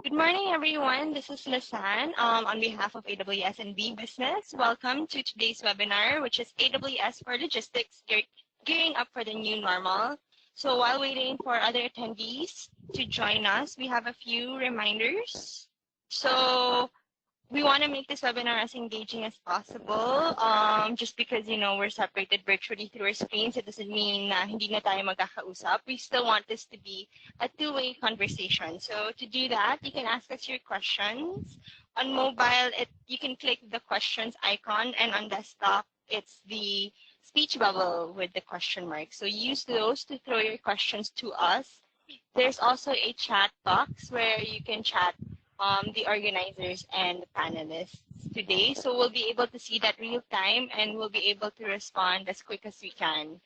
Good morning, everyone. This is Lisan on behalf of AWS and VBusiness. Welcome to today's webinar, which is AWS for Logistics, gearing up for the new normal. So while waiting for other attendees to join us, we have a few reminders. So we want to make this webinar as engaging as possible. Just because, we're separated virtually through our screens, it doesn't mean na hindi na tayo magkakausap. We still want this to be a two-way conversation. So to do that, you can ask us your questions. On mobile, you can click the questions icon, and on desktop, it's the speech bubble with the question mark. So use those to throw your questions to us. There's also a chat box where you can chat the organizers and the panelists today. So we'll be able to see that real time and we'll be able to respond as quick as we can.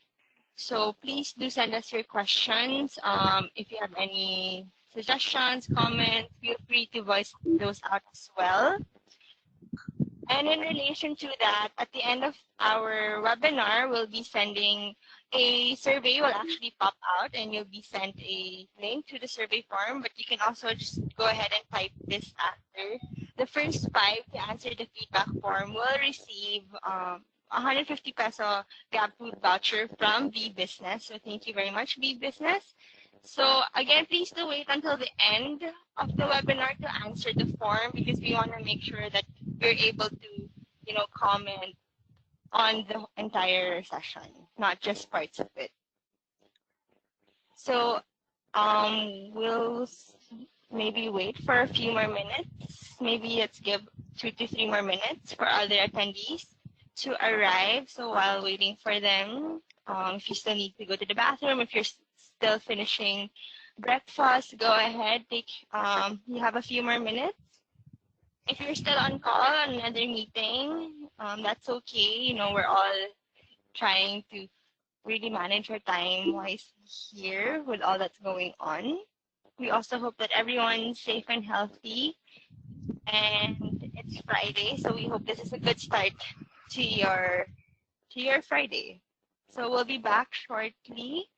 So please do send us your questions. If you have any suggestions, comments, feel free to voice those out as well. And in relation to that, at the end of our webinar, we'll be sending a survey will actually pop out and you'll be sent a link to the survey form, but you can also just go ahead and type this after. The first 5 to answer the feedback form will receive 150 peso Gab Food voucher from VBusiness. So thank you very much, VBusiness. So again, please do wait until the end of the webinar to answer the form because we want to make sure that you're able to, comment on the entire session, not just parts of it. So we'll maybe wait for a few more minutes. Maybe let's give 2 to 3 more minutes for other attendees to arrive. So while waiting for them, if you still need to go to the bathroom, if you're still finishing breakfast, go ahead. You have a few more minutes. If you're still on call on another meeting, that's okay. We're all trying to really manage our time wisely here with all that's going on. We also hope that everyone's safe and healthy. And it's Friday, so we hope this is a good start to your Friday. So we'll be back shortly.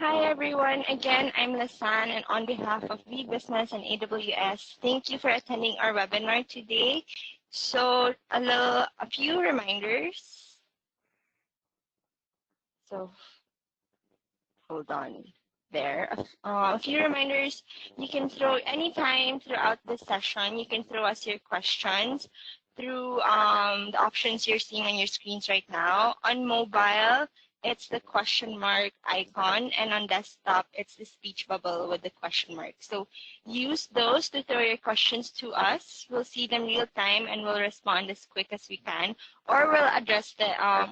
Hi everyone, again I'm Lasan and on behalf of VBusiness and AWS, thank you for attending our webinar today. So a few reminders. So hold on there. A few reminders. You can throw anytime throughout the session. You can throw us your questions through the options you're seeing on your screens right now. On mobile, it's the question mark icon, and on desktop, it's the speech bubble with the question mark. So use those to throw your questions to us. We'll see them real time and we'll respond as quick as we can, or we'll address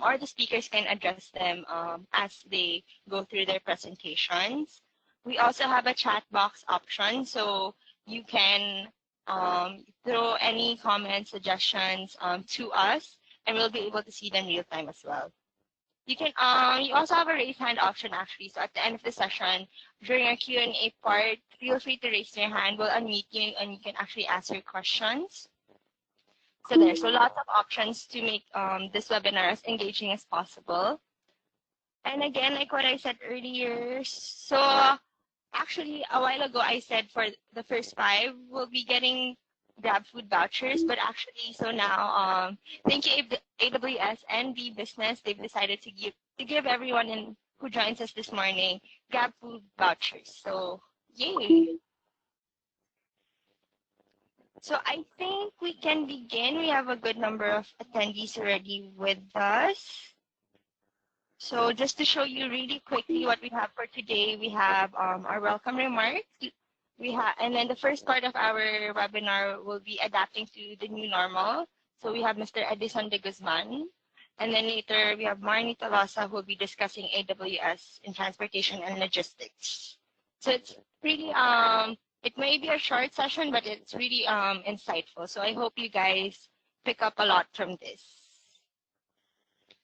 or the speakers can address them as they go through their presentations. We also have a chat box option, so you can throw any comments, suggestions to us, and we'll be able to see them real time as well. You can you also have a raise hand option actually. So at the end of the session, during our Q&A part, feel free to raise your hand. We'll unmute you and you can actually ask your questions. So there's lots of options to make this webinar as engaging as possible. And again, like what I said earlier, so actually a while ago I said for the first 5 we'll be getting Grab food vouchers, but actually so now thank you AWS and VBusiness, they've decided to give everyone who joins us this morning Grab food vouchers. So yay! So I think we can begin. We have a good number of attendees already with us. So just to show you really quickly what we have for today, we have our welcome remarks. And then the first part of our webinar will be adapting to the new normal. So we have Mr. Edison de Guzman. And then later we have Marnie Tolosa who will be discussing AWS in transportation and logistics. So it's really, it may be a short session, but it's really insightful. So I hope you guys pick up a lot from this.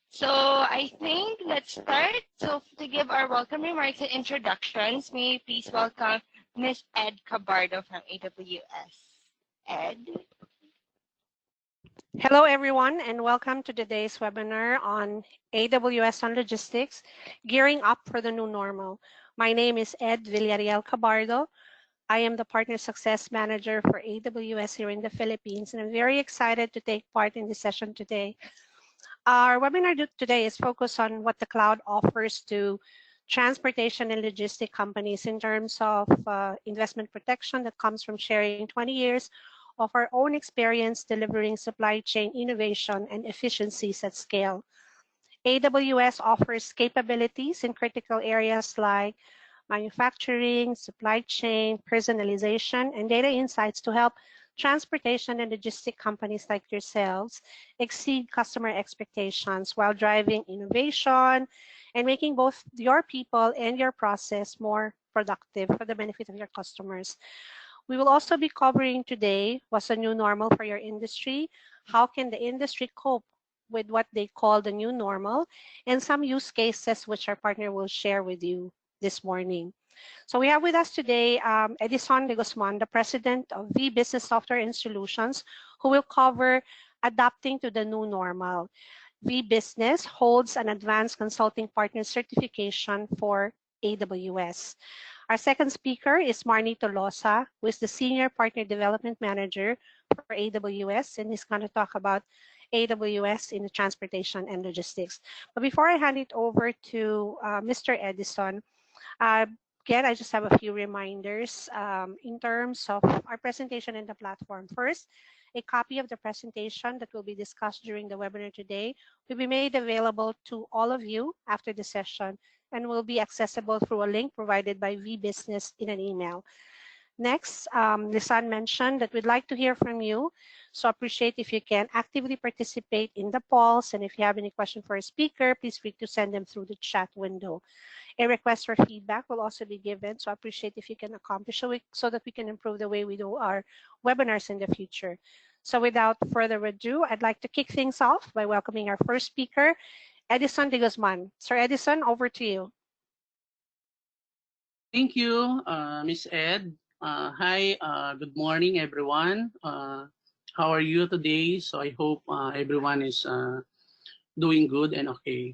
So I think let's start. So to give our welcome remarks and introductions, may you please welcome Ms. Ed Cabardo from AWS. Ed. Hello, everyone, and welcome to today's webinar on AWS on Logistics, Gearing Up for the New Normal. My name is Ed Villarreal Cabardo. I am the Partner Success Manager for AWS here in the Philippines, and I'm very excited to take part in this session today. Our webinar today is focused on what the cloud offers to transportation and logistic companies in terms of investment protection that comes from sharing 20 years of our own experience delivering supply chain innovation and efficiencies at scale. AWS offers capabilities in critical areas like manufacturing, supply chain, personalization, and data insights to help transportation and logistic companies like yourselves exceed customer expectations while driving innovation and making both your people and your process more productive for the benefit of your customers. We will also be covering today what's a new normal for your industry, how can the industry cope with what they call the new normal, and some use cases which our partner will share with you this morning. So we have with us today Edison de Guzman, the President of VBusiness Software and Solutions, who will cover adapting to the new normal. VBusiness holds an advanced consulting partner certification for AWS. Our second speaker is Marnie Tolosa, who is the Senior Partner Development Manager for AWS, and he's going to talk about AWS in the transportation and logistics. But before I hand it over to Mr. Edison, again, I just have a few reminders in terms of our presentation in the platform. First, a copy of the presentation that will be discussed during the webinar today will be made available to all of you after the session and will be accessible through a link provided by VBusiness in an email. Next, Lisan mentioned that we'd like to hear from you, so appreciate if you can actively participate in the polls, and if you have any question for a speaker, please feel free to send them through the chat window. A request for feedback will also be given, so appreciate if you can accomplish it so that we can improve the way we do our webinars in the future. So without further ado, I'd like to kick things off by welcoming our first speaker, Edison de Guzman. Sir Edison, over to you. Thank you, Ms. Ed. Hi, good morning, everyone. How are you today? So I hope everyone is doing good and okay.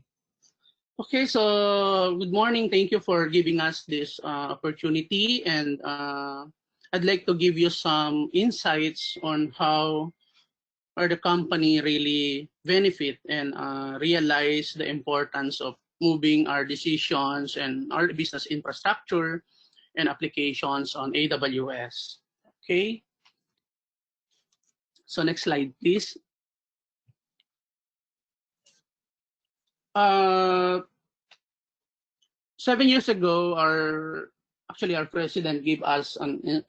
Okay, so good morning. Thank you for giving us this opportunity, and I'd like to give you some insights on how the company really benefit and realize the importance of moving our decisions and our business infrastructure and applications on AWS. Okay, so next slide, please. Uh, 7 years ago, our president gave us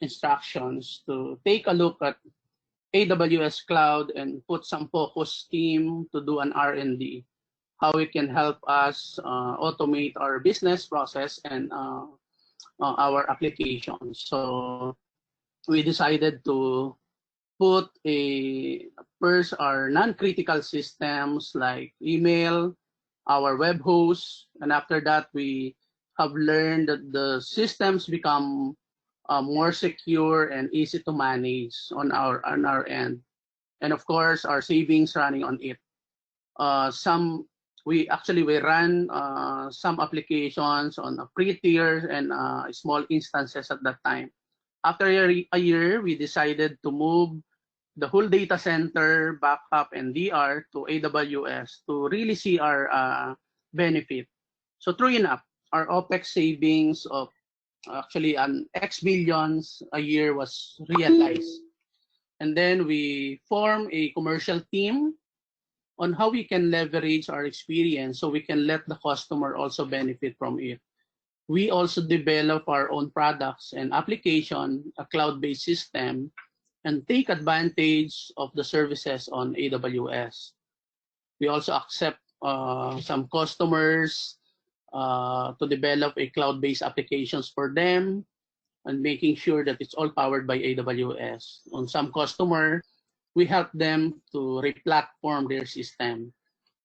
instructions to take a look at AWS cloud and put some focus team to do an R&D, how it can help us automate our business process and our applications. So we decided to put first our non-critical systems like email, our web host, and after that we have learned that the systems become more secure and easy to manage on our end, and of course our savings running on it. Some we ran some applications on a free tier and small instances at that time. After a year, we decided to move the whole data center, backup, and DR to AWS to really see our benefit. So true enough, our OPEX savings of actually an X millions a year was realized. And then we form a commercial team on how we can leverage our experience so we can let the customer also benefit from it. We also develop our own products and application, a cloud-based system, and take advantage of the services on AWS. We also accept some customers to develop a cloud-based applications for them and making sure that it's all powered by AWS. On some customer, we help them to re-platform their system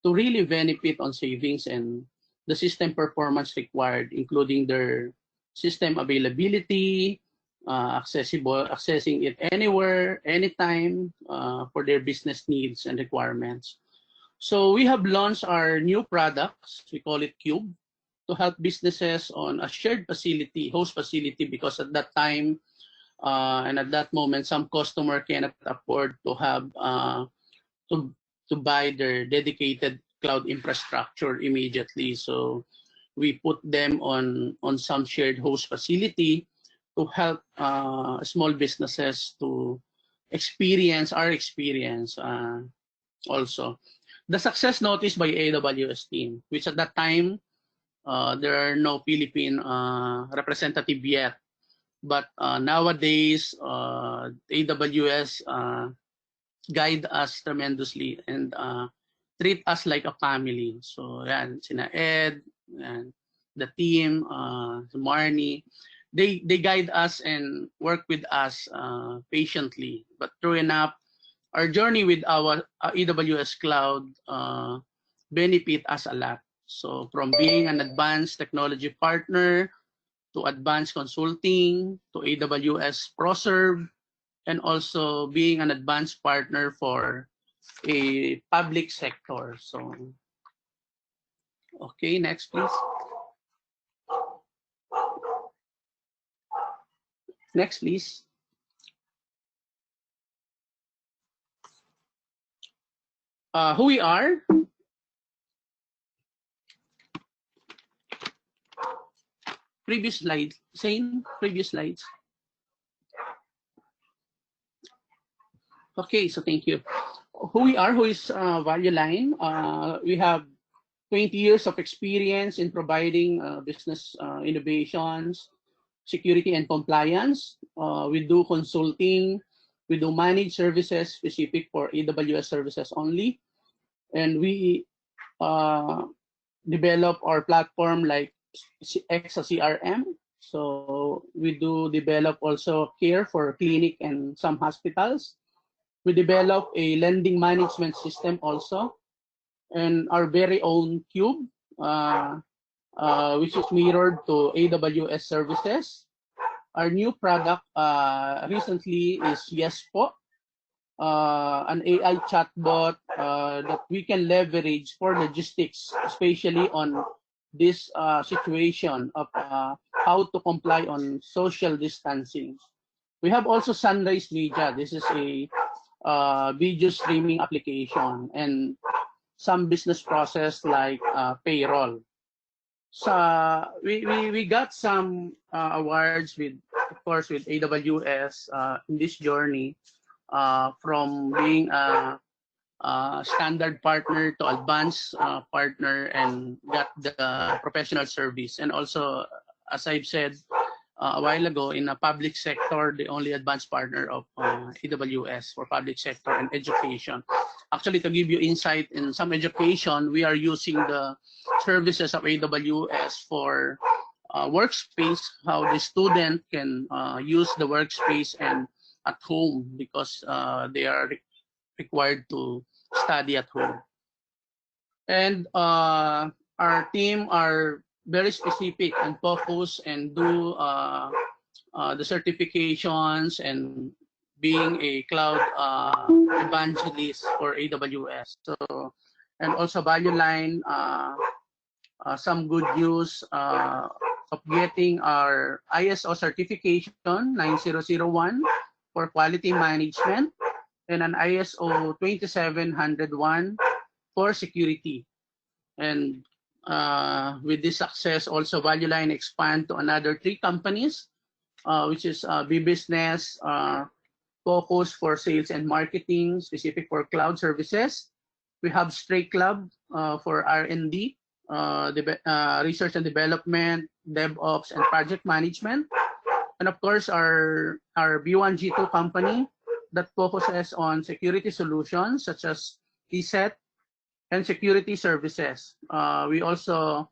to really benefit on savings and the system performance required, including their system availability, accessing it anywhere, anytime for their business needs and requirements. So we have launched our new products, we call it Cube, to help businesses on a shared facility, host facility, because at that time and at that moment, some customer cannot afford to have to to buy their dedicated cloud infrastructure immediately. So we put them on some shared host facility to help small businesses to experience our experience also. The success noticed by AWS team, which at that time there are no Philippine representative yet. But nowadays, AWS guide us tremendously and treat us like a family. So yan, sina Ed and the team, Marnie, they guide us and work with us patiently. But true enough, our journey with our AWS cloud benefit us a lot. So from being an advanced technology partner to advanced consulting to AWS ProServe, and also being an advanced partner for a public sector. So, okay, next please. Next please. Who we are? Previous slide, same previous slides. Okay, so thank you. Who we are, who is Value Line? We have 20 years of experience in providing business innovations, security and compliance. We do consulting. We do managed services specific for AWS services only. And we develop our platform like Exa CRM. So we do develop also care for clinic and some hospitals. We develop a lending management system also, and our very own Cube, which is mirrored to AWS services. Our new product recently is YesPo, an AI chatbot that we can leverage for logistics, especially on this situation of how to comply on social distancing. We have also Sunrise Media. This is a video streaming application and some business process like payroll. So we got some awards with, of course, with AWS in this journey from being a standard partner to advanced partner and got the professional service. And also, as I've said a while ago, in a public sector, the only advanced partner of AWS for public sector and education. Actually, to give you insight in some education, we are using the services of AWS for workspace, how the student can use the workspace and at home because they are required to study at home. And our team are very specific and focused and do the certifications and being a cloud evangelist for AWS. So, and also Value Line, some good news of getting our ISO certification 9001 for quality management and an ISO 27001 for security. And with this success, also Value Line expand to another 3 companies, which is VBusiness, focus for sales and marketing, specific for cloud services. We have Stray Club for R&D, research and development, DevOps, and project management. And of course, our B1G2 company that focuses on security solutions such as ESET and security services. We also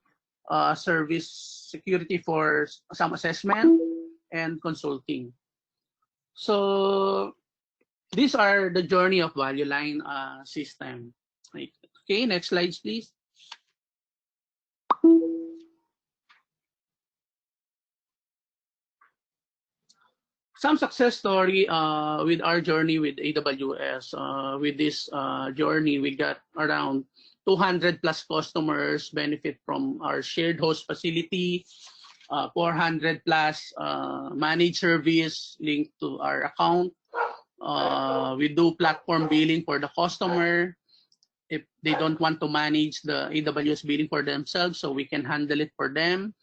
service security for some assessment and consulting. So these are the journey of Value Line system. Okay, next slides, please. Some success story with our journey with AWS. With this journey, we got around 200 plus customers benefit from our shared host facility, 400 plus managed service linked to our account. We do platform billing for the customer if they don't want to manage the AWS billing for themselves, so we can handle it for them.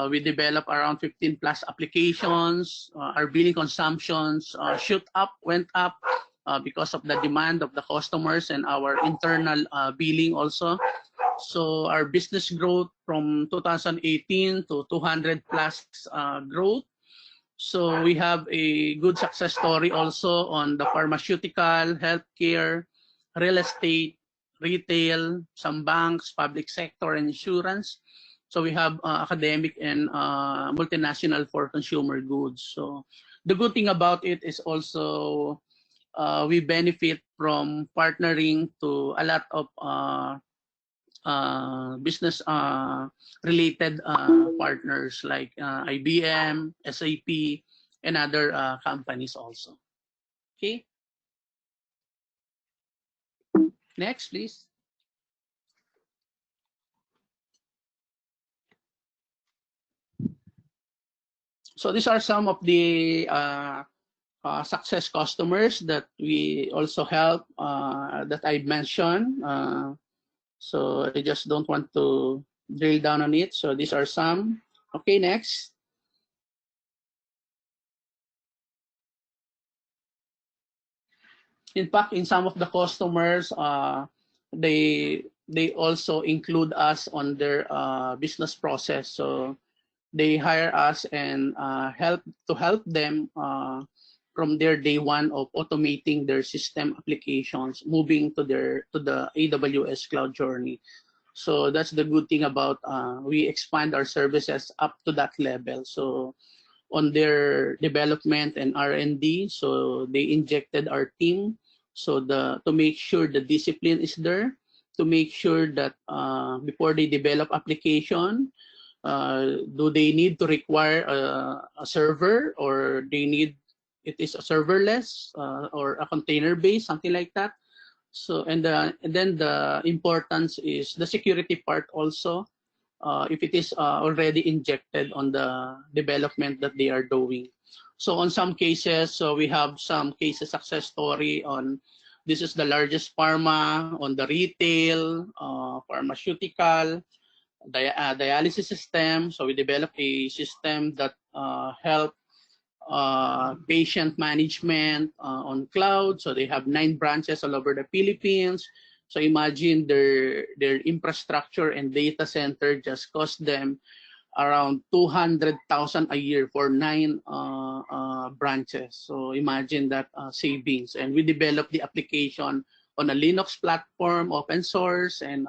We develop around 15 plus applications. Our billing consumptions went up because of the demand of the customers and our internal billing also. So our business growth from 2018 to 200 plus growth. So we have a good success story also on the pharmaceutical, healthcare, real estate, retail, some banks, public sector, and insurance. So we have academic and multinational for consumer goods. So the good thing about it is also we benefit from partnering to a lot of business related partners like IBM, SAP, and other companies also. Okay. Next, please. So these are some of the success customers that we also help that I mentioned. So I just don't want to drill down on it. So these are some. Okay, next. In fact, in some of the customers, they also include us on their business process. So they hire us and help them from their day one of automating their system applications, moving to the AWS cloud journey. So that's the good thing about we expand our services up to that level. So on their development and R&D, so they injected our team so to make sure the discipline is there, to make sure that before they develop application, do they need to require a server, or they need it is a serverless or a container based, something like that. So and then the importance is the security part also. if it is already injected on the development that they are doing. So on some cases, so we have some cases success story on this is the largest pharma on the retail, pharmaceutical, dialysis system. So we developed a system that help patient management on cloud. So they have 9 branches all over the Philippines. So imagine their infrastructure and data center just cost them around 200,000 a year for 9 branches. So imagine that savings. And we developed the application on a Linux platform, open source, and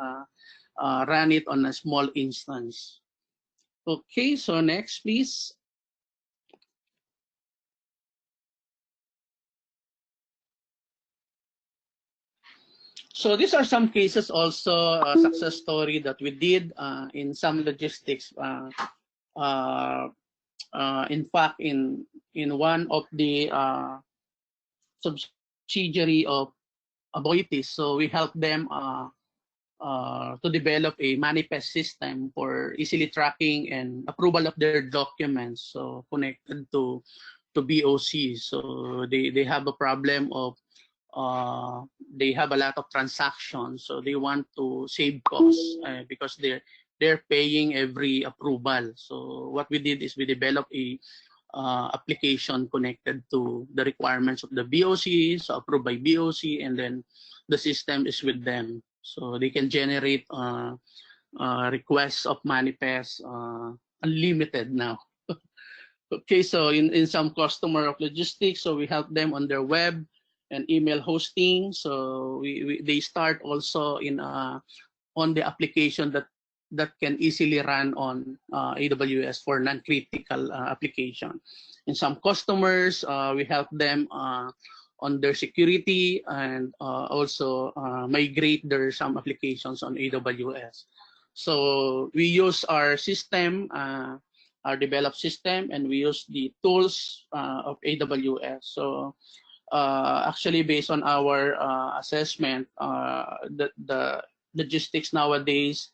run it on a small instance. Okay, so next, please. So these are some cases also, success story that we did in some logistics. In fact, in one of the subsidiary of Aboitiz, so we helped them to develop a manifest system for easily tracking and approval of their documents. So connected to BOC. So they have a problem of they have a lot of transactions, so they want to save costs because they're paying every approval. So what we did is we developed a application connected to the requirements of the BOC, so approved by BOC, and then the system is with them. So they can generate requests of manifest unlimited now. Okay, so in some customer of logistics, so we help them on their web and email hosting. So they start also in on the application that can easily run on AWS for non-critical application. In some customers, we help them on their security and also migrate their some applications on AWS. So we use our system, our developed system, and we use the tools of AWS. So actually, based on our assessment, the logistics nowadays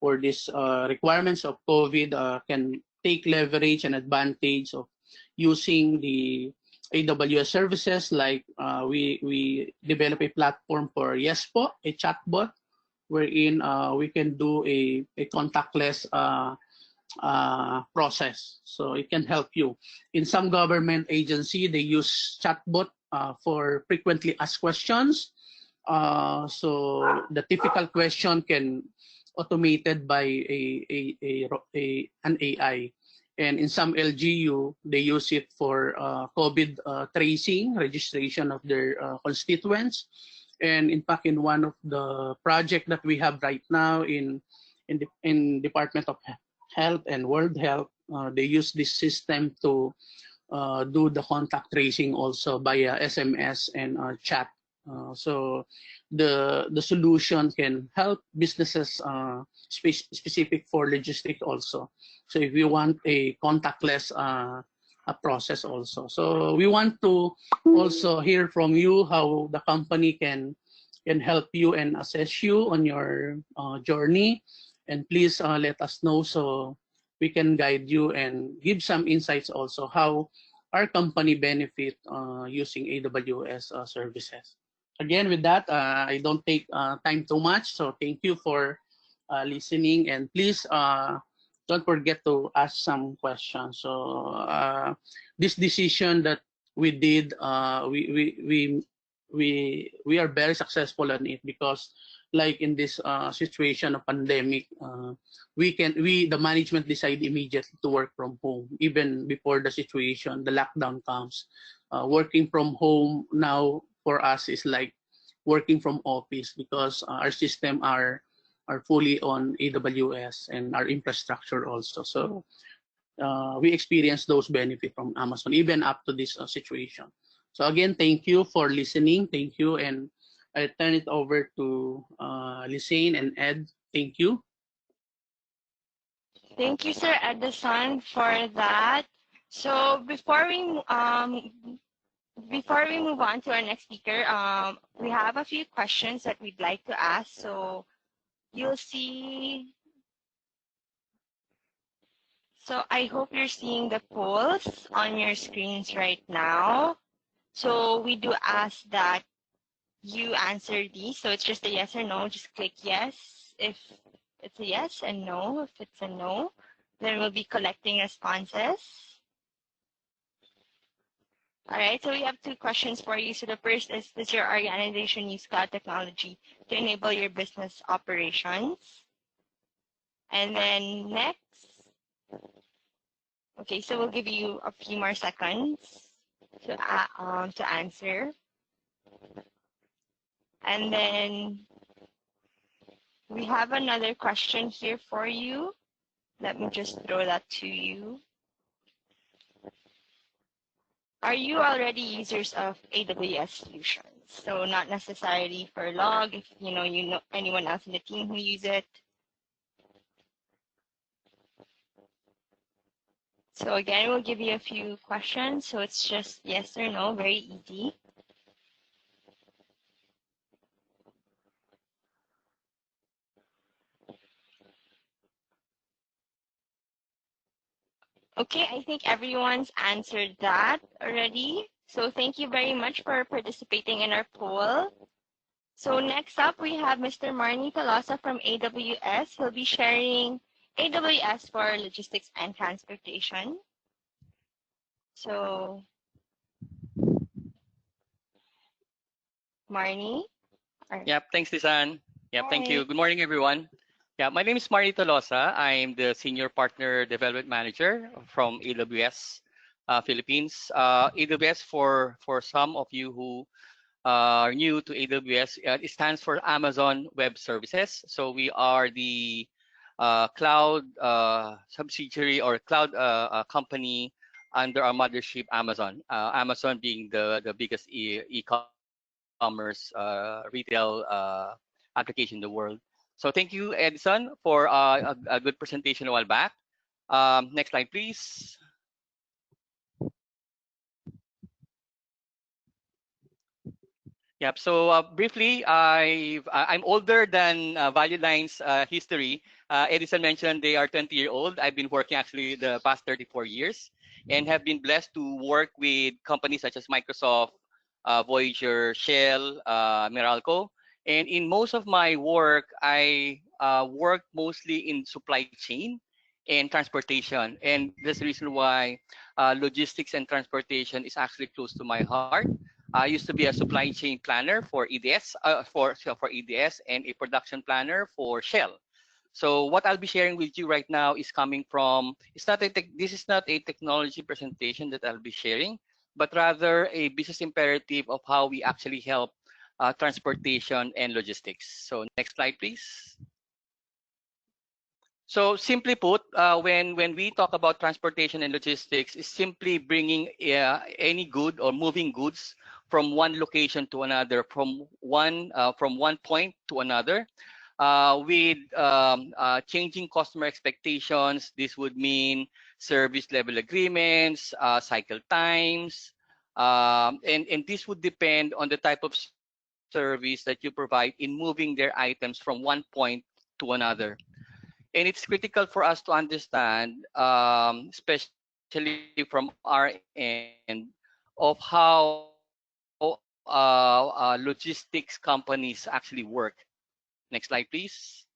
for these requirements of COVID can take leverage and advantage of using the AWS services. Like we develop a platform for Yespo, a chatbot, wherein we can do a contactless process. So it can help you. In some government agency, they use chatbot for frequently asked questions. So the typical question can automated by an AI. And in some LGU, they use it for COVID tracing, registration of their constituents. And in fact, in one of the project that we have right now in Department of Health and World Health, they use this system to do the contact tracing also via SMS and chat. So the solution can help businesses specific for logistics also. So if you want a contactless a process also. So we want to also hear from you how the company can help you and assess you on your journey. And please let us know so we can guide you and give some insights also how our company benefit using AWS services. Again, with that, I don't take time too much. So thank you for listening, and please don't forget to ask some questions. So this decision that we did, we are very successful on it because, like in this situation of pandemic, the management decide immediately to work from home even before the situation, the lockdown comes. Working from home now for us is like working from office because our system are fully on AWS and our infrastructure also. So we experience those benefits from Amazon even up to this situation. So again, thank you for listening. Thank you, and I turn it over to Lisaine and Ed. Thank you. Thank you, Sir Edison, for that. So before we move on to our next speaker, we have a few questions that we'd like to ask. So you'll see So I hope you're seeing the polls on your screens right now. So we do ask that you answer these. So it's just a yes or no. Just click yes if it's a yes and no if it's a no. Then we'll be collecting responses. All right, so we have two questions for you. So the first is, does your organization use cloud technology to enable your business operations? And then next, okay, so we'll give you a few more seconds to answer. And then we have another question here for you. Let me just throw that to you. Are you already users of AWS solutions? So not necessarily for log, if you know anyone else in the team who use it. So again, we'll give you a few questions. So it's just yes or no, very easy. Okay, I think everyone's answered that already. So thank you very much for participating in our poll. So next up, we have Mr. Marnie Talosa from AWS. He'll be sharing AWS for logistics and transportation. So, Marnie? Yep, thanks, Lisan. Yep, thank Hi. you. Good morning, everyone. Yeah, my name is Mari Tolosa. I'm the Senior Partner Development Manager from AWS Philippines. AWS, for some of you who are new to AWS, it stands for Amazon Web Services. So we are the cloud subsidiary or cloud company under our mothership, Amazon. Amazon being the biggest e-commerce retail application in the world. So thank you, Edison, for a good presentation a while back. Next slide, please. Yep. So briefly, I'm older than Value Line's history. Edison mentioned they are 20-year-old. I've been working actually the past 34 years and have been blessed to work with companies such as Microsoft, Voyager, Shell, Meralco. And in most of my work, I work mostly in supply chain and transportation. And that's the reason why logistics and transportation is actually close to my heart. I used to be a supply chain planner for EDS, for EDS, and a production planner for Shell. So what I'll be sharing with you right now is coming from. This is not a technology presentation that I'll be sharing, but rather a business imperative of how we actually help transportation and logistics. So next slide, please. So simply put, when we talk about transportation and logistics, is simply bringing any good or moving goods from one location to another, from one point to another, with changing customer expectations. This would mean service level agreements, cycle times, and this would depend on the type of service that you provide in moving their items from one point to another. And it's critical for us to understand, especially from our end, of how logistics companies actually work. Next slide, please.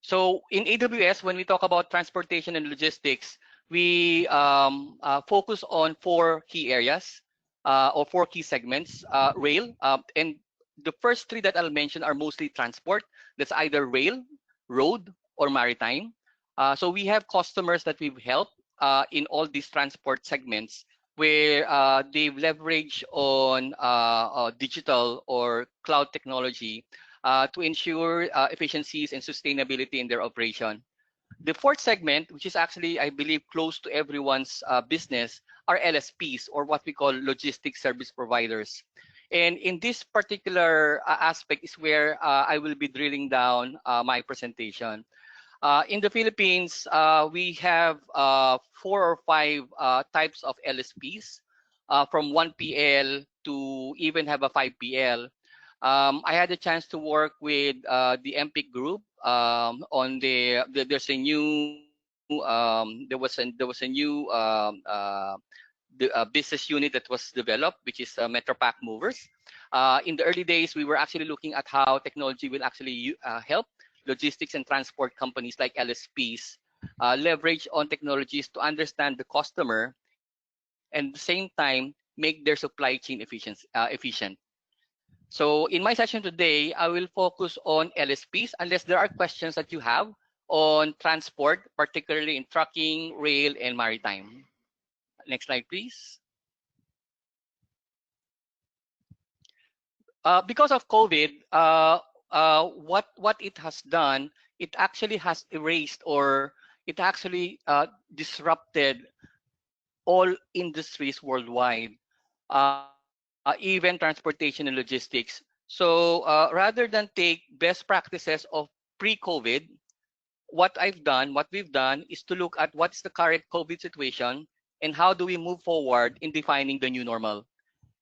So in AWS, when we talk about transportation and logistics, we focus on four key areas or four key segments. Rail, and the first three that I'll mention are mostly transport. That's either rail, road, or maritime. So we have customers that we've helped in all these transport segments where they've leveraged on digital or cloud technology to ensure efficiencies and sustainability in their operation. The fourth segment, which is actually, I believe, close to everyone's business, are LSPs, or what we call logistics service providers. And in this particular aspect is where I will be drilling down my presentation. In the Philippines, we have 4 or 5 types of LSPs, from 1PL to even have a 5PL. I had a chance to work with the MPIC group on there's a new there was a new business unit that was developed, which is MetroPack Movers. In the early days, we were actually looking at how technology will actually help logistics and transport companies like LSPs leverage on technologies to understand the customer and at the same time make their supply chain efficient. So in my session today, I will focus on LSPs unless there are questions that you have on transport, particularly in trucking, rail, and maritime. Next slide, please. Because of COVID, what it has done, it actually has erased or it actually disrupted all industries worldwide, even transportation and logistics. So rather than take best practices of pre-COVID, what we've done is to look at what's the current COVID situation and how do we move forward in defining the new normal.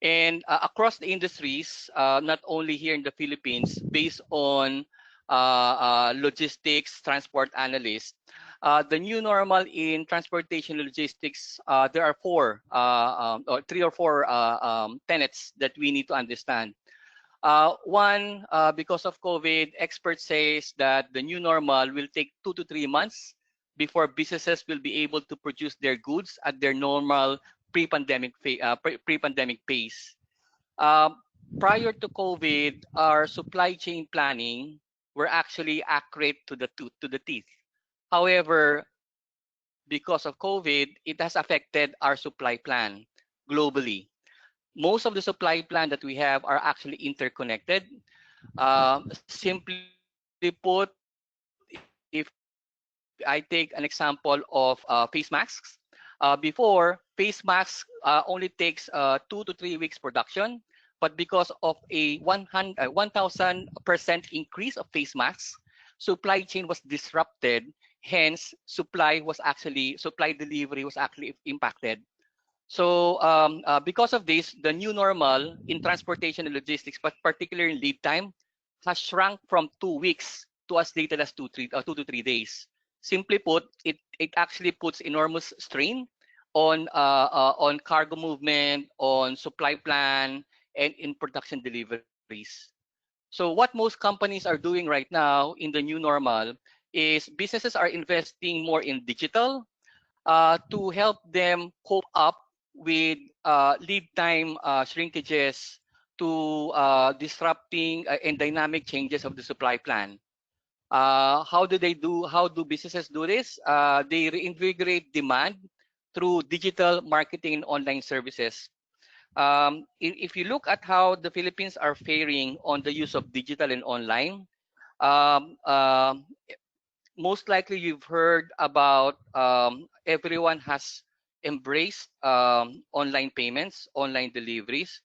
And across the industries, not only here in the Philippines, based on logistics, transport analysts, the new normal in transportation logistics, there are or three or four tenets that we need to understand. One, because of COVID, experts says that the new normal will take 2 to 3 months before businesses will be able to produce their goods at their normal pre-pandemic pace. Uh, Prior to COVID, our supply chain planning were actually accurate to the teeth. However, because of COVID, it has affected our supply plan globally. Most of the supply plan that we have are actually interconnected. Simply put, if I take an example of face masks, before face masks only takes 2 to 3 weeks production, but because of a 1,000% increase of face masks, supply chain was disrupted. Hence, supply delivery was actually impacted. So because of this, the new normal in transportation and logistics, but particularly in lead time, has shrunk from 2 weeks to as little as 2 to 3 days. Simply put, it actually puts enormous strain on cargo movement, on supply plan, and in production deliveries. So what most companies are doing right now in the new normal is businesses are investing more in digital to help them cope up with lead time shrinkages to disrupting and dynamic changes of the supply plan. How do businesses do this? They reinvigorate demand through digital marketing and online services. If you look at how the Philippines are faring on the use of digital and online, um, um, most likely you've heard about everyone has embraced online payments, online deliveries.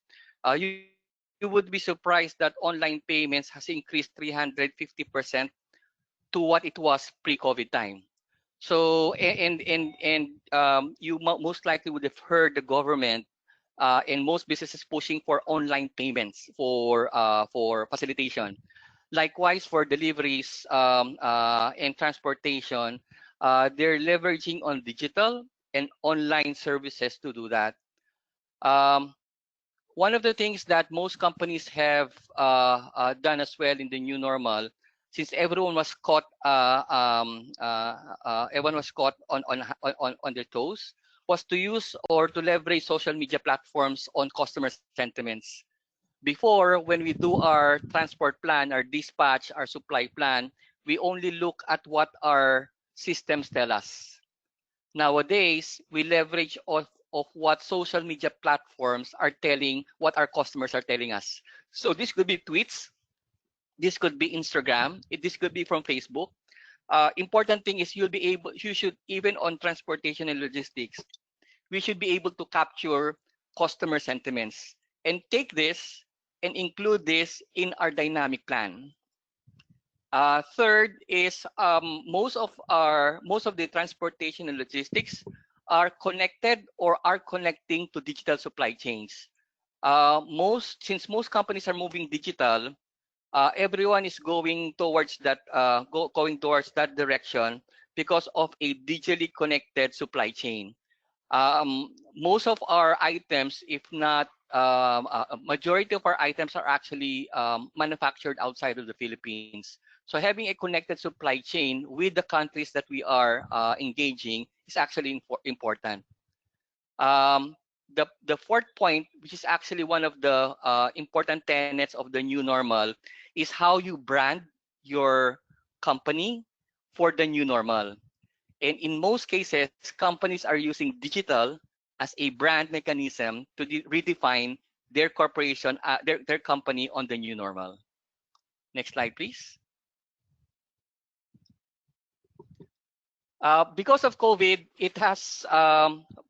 You would be surprised that online payments has increased 350% to what it was pre-COVID time. So and you most likely would have heard the government and most businesses pushing for online payments for facilitation. Likewise, for deliveries and transportation, they're leveraging on digital and online services to do that. Um, One of the things that most companies have done as well in the new normal, since everyone was caught on their toes, was to use or to leverage social media platforms on customer sentiments. Before, when we do our transport plan, our dispatch, our supply plan, we only look at what our systems tell us. Nowadays, we leverage of what social media platforms are telling, what our customers are telling us. So this could be tweets, this could be Instagram, this could be from Facebook. Important thing is you should, even on transportation and logistics, we should be able to capture customer sentiments and take this and include this in our dynamic plan. Third is most of the transportation and logistics are connected or are connecting to digital supply chains. Since most companies are moving digital, everyone is going towards that going towards that direction because of a digitally connected supply chain. Most of our items, if not a majority of our items, are actually manufactured outside of the Philippines. So having a connected supply chain with the countries that we are engaging is actually important. Um, the fourth point, which is actually one of the important tenets of the new normal, is how you brand your company for the new normal. And in most cases, companies are using digital as a brand mechanism to redefine their corporation, their company on the new normal. Next slide, please. Because of COVID, it has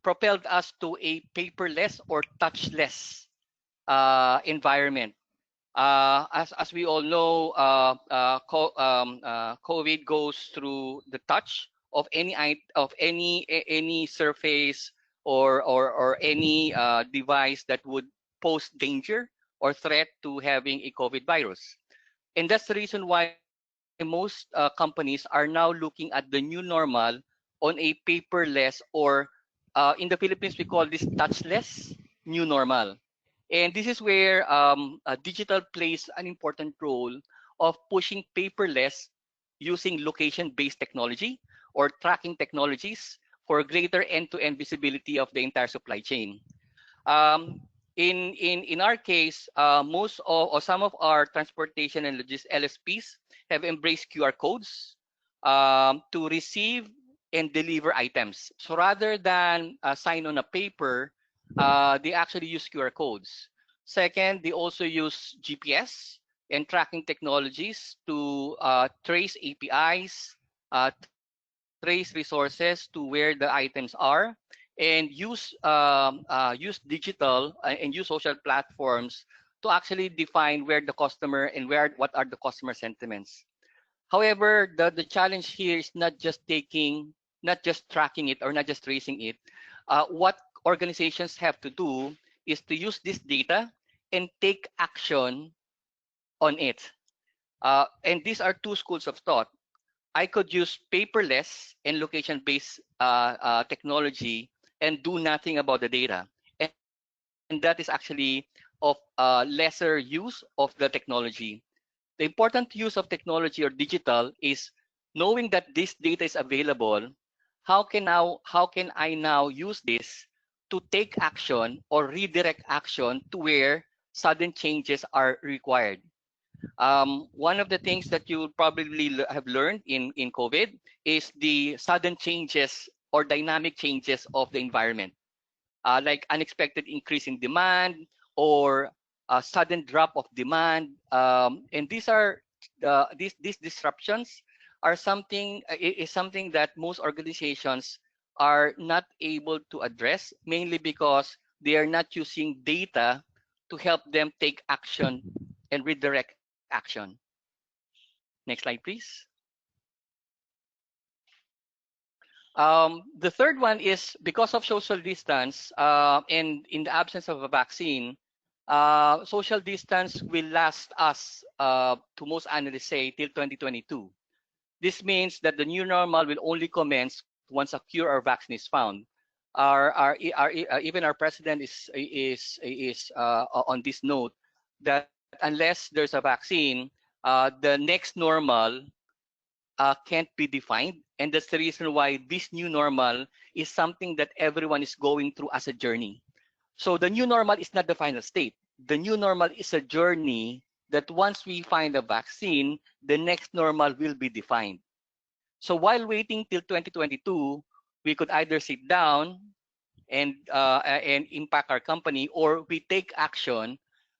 propelled us to a paperless or touchless environment. As we all know, COVID goes through the touch of any surface or any device that would pose danger or threat to having a COVID virus. And that's the reason why most companies are now looking at the new normal on a paperless, or in the Philippines we call this touchless new normal. And this is where digital plays an important role of pushing paperless using location-based technology or tracking technologies for greater end-to-end visibility of the entire supply chain. Um, in our case, most of or some of our transportation and logistics LSPs have embraced QR codes to receive and deliver items. So rather than sign on a paper, they actually use QR codes. Second, they also use GPS and tracking technologies to trace APIs, trace resources to where the items are, and use digital and use social platforms to actually define where the customer and what are the customer sentiments. However, the challenge here is not just tracking it or not just tracing it. What organizations have to do is to use this data and take action on it. And these are two schools of thought. I could use paperless and location-based technology and do nothing about the data. And that is actually of lesser use of the technology. The important use of technology or digital is knowing that this data is available. How can I now use this to take action or redirect action to where sudden changes are required? One of the things that you probably have learned in COVID is the sudden changes or dynamic changes of the environment, like unexpected increase in demand or a sudden drop of demand. And these disruptions are something that most organizations are not able to address, mainly because they are not using data to help them take action and redirect action. Next slide, please. The third one is because of social distance and in the absence of a vaccine, social distance will last us, to most analysts say, till 2022. This means that the new normal will only commence once a cure or vaccine is found. Even our president is on this note that unless there's a vaccine, the next normal can't be defined, and that's the reason why this new normal is something that everyone is going through as a journey. So the new normal is not the final state. The new normal is a journey that once we find a vaccine, the next normal will be defined. So while waiting till 2022, we could either sit down and impact our company, or we take action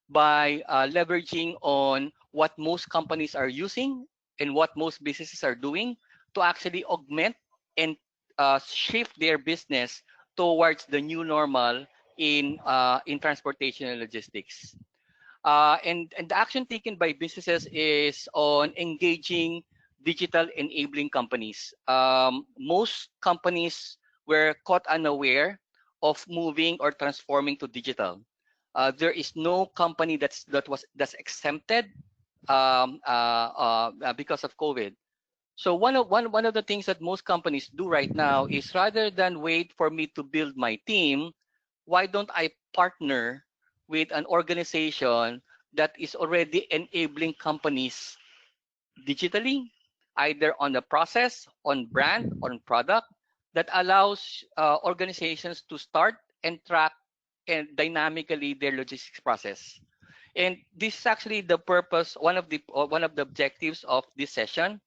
by leveraging on what most companies are using and what most businesses are doing to actually augment and shift their business towards the new normal in transportation and logistics. And the action taken by businesses is on engaging digital enabling companies. Most companies were caught unaware of moving or transforming to digital. there is no company that's exempted because of COVID. So one of the things that most companies do right now is, rather than wait for me to build my team, why don't I partner with an organization that is already enabling companies digitally, either on the process, on brand, on product, that allows organizations to start and track and dynamically their logistics process. And this is actually the purpose, one of the objectives of this session.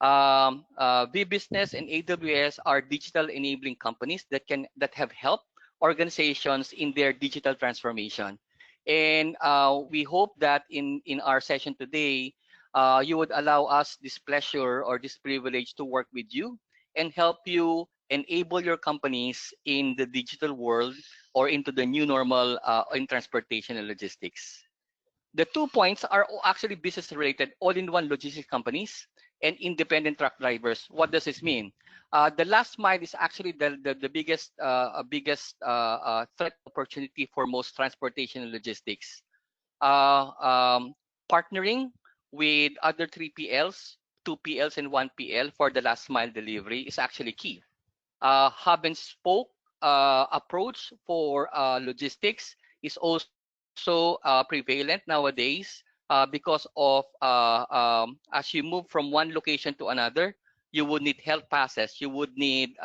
VBusiness and AWS are digital enabling companies that have helped organizations in their digital transformation. And we hope that in our session today, you would allow us this pleasure or this privilege to work with you and help you enable your companies in the digital world or into the new normal in transportation and logistics. The 2 points are actually business related, all-in-one logistics companies and independent truck drivers. What does this mean? The last mile is actually the biggest threat opportunity for most transportation and logistics. Uh, um, Partnering with other 3PLs, 2PLs, and 1PL for the last mile delivery is actually key. Hub and spoke approach for logistics is also prevalent nowadays because of as you move from one location to another, you would need health passes, you would need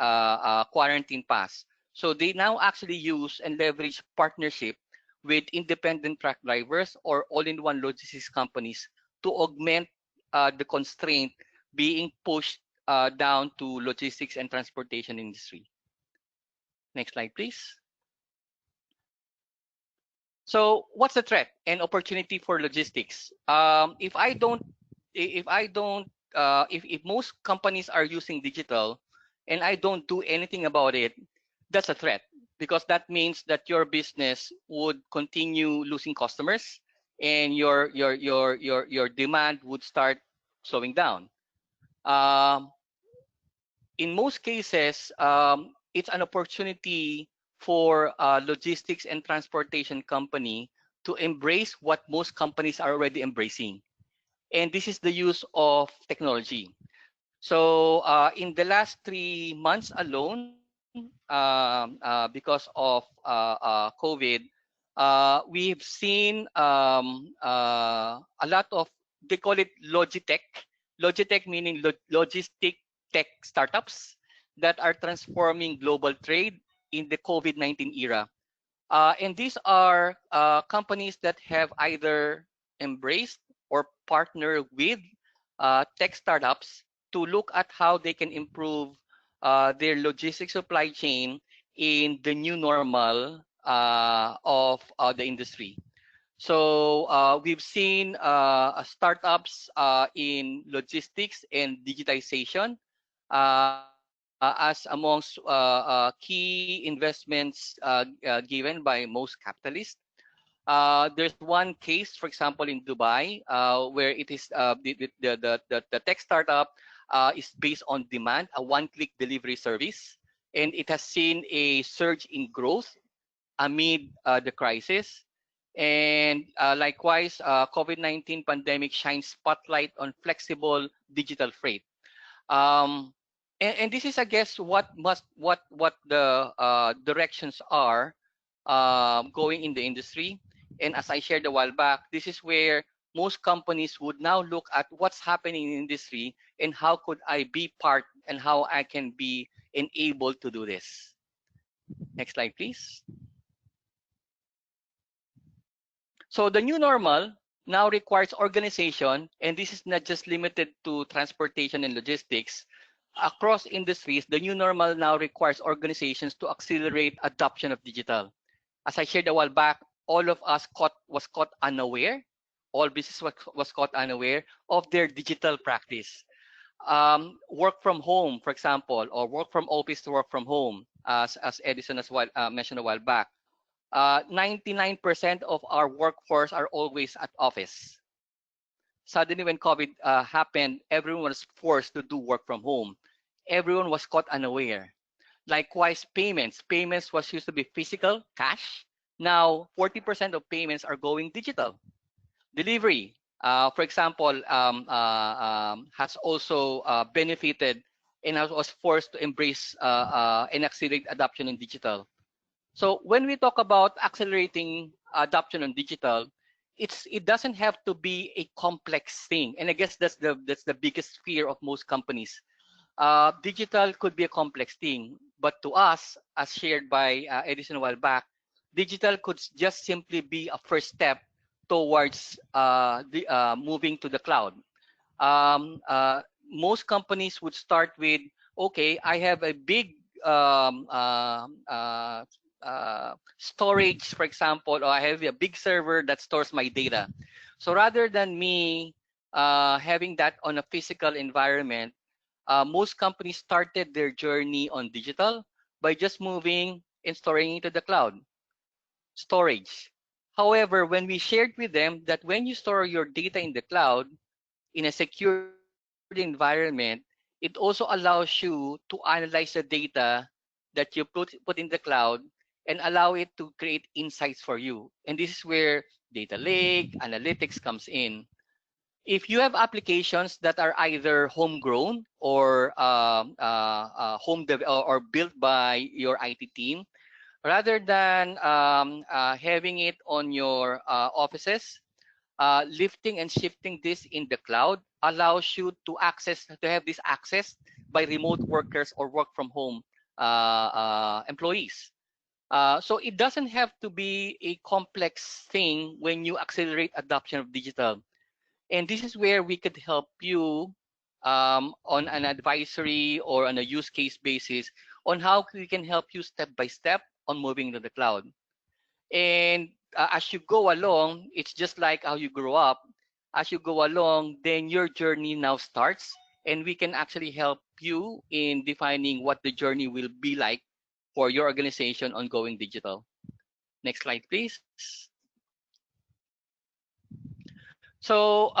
quarantine pass. So they now actually use and leverage partnership with independent truck drivers or all-in-one logistics companies to augment the constraint being pushed down to logistics and transportation industry. Next slide, please. So what's the threat and opportunity for logistics? If most companies are using digital and I don't do anything about it, that's a threat, because that means that your business would continue losing customers and your demand would start slowing down. Um, in most cases, it's an opportunity for logistics and transportation company to embrace what most companies are already embracing. And this is the use of technology. So in the last 3 months alone, because of COVID, we've seen a lot of, they call it Logitech. Logitech meaning logistic tech startups that are transforming global trade in the COVID-19 era. And these are companies that have either embraced or partnered with tech startups to look at how they can improve their logistics supply chain in the new normal of the industry. So we've seen startups in logistics and digitization as amongst key investments given by most capitalists. There's one case, for example, in Dubai, where it is the tech startup is based on demand, a one-click delivery service, and it has seen a surge in growth amid the crisis. And likewise, COVID-19 pandemic shines spotlight on flexible digital freight. Um, and this is, I guess, what the directions are going in the industry. And as I shared a while back, this is where most companies would now look at what's happening in the industry and how could I be part and how I can be enabled to do this. Next slide, please. So the new normal now requires organization, and this is not just limited to transportation and logistics. Across industries, the new normal now requires organizations to accelerate adoption of digital. As I shared a while back, all of us was caught unaware, all business was caught unaware of their digital practice. Work from home, for example, or work from office to work from home, as Edison mentioned a while back. 99% of our workforce are always at office. Suddenly, when COVID happened, everyone was forced to do work from home. Everyone was caught unaware. Likewise, payments. Payments was used to be physical, cash. Now 40% of payments are going digital. Delivery, for example, has also benefited and was forced to embrace and accelerate adoption in digital. So when we talk about accelerating adoption on digital, it doesn't have to be a complex thing, and I guess that's the biggest fear of most companies. Digital could be a complex thing, but to us, as shared by Edison a while back, digital could just simply be a first step towards moving to the cloud. um, uh, Most companies would start with, okay, I have a big storage, for example, or I have a big server that stores my data. So rather than me having that on a physical environment, most companies started their journey on digital by just moving and storing into the cloud storage. However, when we shared with them that when you store your data in the cloud, in a secured environment, it also allows you to analyze the data that you put in the cloud and allow it to create insights for you. And this is where data lake, analytics comes in. If you have applications that are either homegrown or or built by your IT team, rather than having it on your offices, lifting and shifting this in the cloud allows you to have this access by remote workers or work from home employees. So it doesn't have to be a complex thing when you accelerate adoption of digital. And this is where we could help you on an advisory or on a use case basis on how we can help you step by step on moving to the cloud. And as you go along, it's just like how you grow up. As you go along, then your journey now starts, and we can actually help you in defining what the journey will be like for your organization on going digital. Next slide, please. So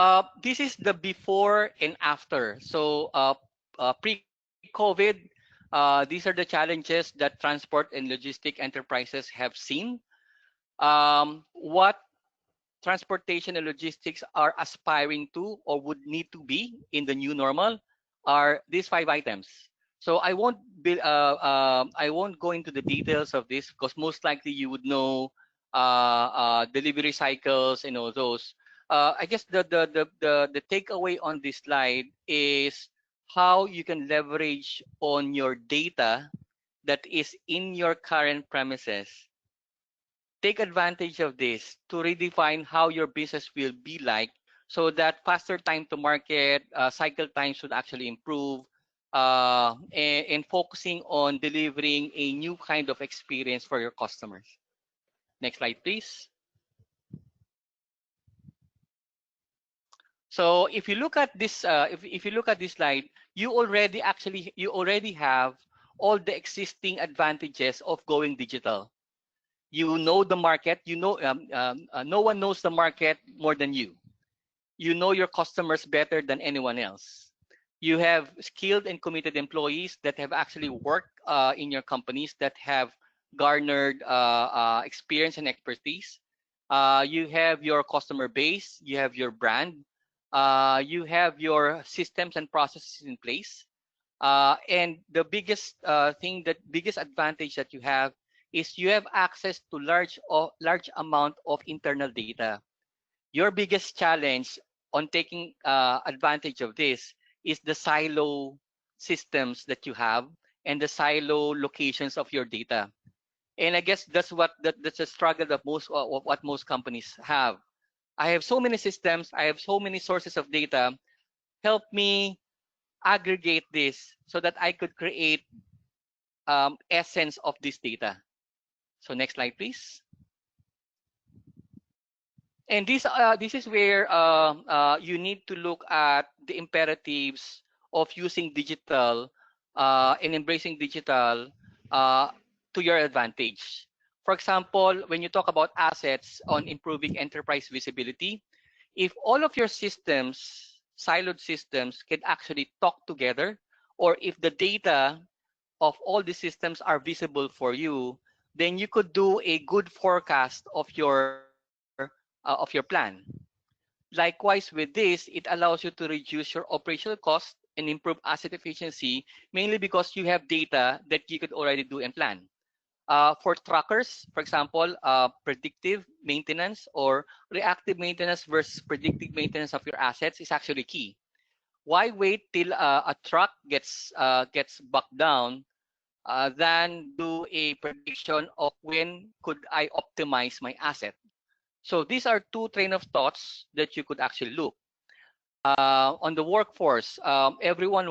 this is the before and after. So pre-COVID, these are the challenges that transport and logistic enterprises have seen. What transportation and logistics are aspiring to or would need to be in the new normal are these 5 items. So I won't go into the details of this because most likely you would know delivery cycles and all those. I guess the takeaway on this slide is how you can leverage on your data that is in your current premises. Take advantage of this to redefine how your business will be like so that faster time to market, cycle time should actually improve, and focusing on delivering a new kind of experience for your customers. Next slide, please. So if you look at this, if you look at this slide, you already have all the existing advantages of going digital. You know the market. No one knows the market more than you. You know your customers better than anyone else. You have skilled and committed employees that have actually worked in your companies that have garnered experience and expertise. You have your customer base. You have your brand. You have your systems and processes in place. And the biggest advantage that you have is you have access to large amount of internal data. Your biggest challenge on taking advantage of this is the silo systems that you have and the silo locations of your data. And I guess that's a struggle that what most companies have. I have so many systems. I have so many sources of data. Help me aggregate this so that I could create essence of this data. So next slide, please. And this is where you need to look at the imperatives of using digital and embracing digital uh, to your advantage. For example, when you talk about assets on improving enterprise visibility, if all of your systems, siloed systems, can actually talk together, or if the data of all the systems are visible for you, then you could do a good forecast of your plan. Likewise, with this, it allows you to reduce your operational cost and improve asset efficiency, mainly because you have data that you could already do and plan. For truckers, for example, predictive maintenance or reactive maintenance versus predictive maintenance of your assets is actually key. Why wait till a truck gets bucked down than do a prediction of when could I optimize my asset? So these are two train of thoughts that you could actually look. On the workforce, everyone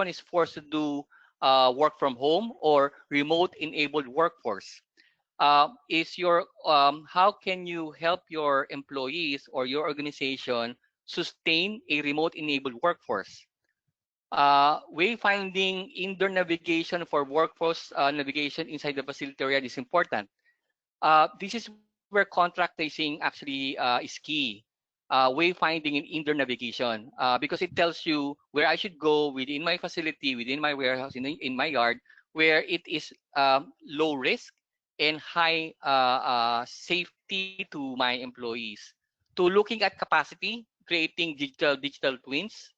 is forced to do work from home or remote enabled workforce. Is your How can you help your employees or your organization sustain a remote enabled workforce? Wayfinding indoor navigation for workforce navigation inside the facility area is important. This is where contract tracing actually is key. Wayfinding in indoor navigation, because it tells you where I should go within my facility, within my warehouse, in my yard, where it is low risk and high safety to my employees. To looking at capacity, creating digital twins,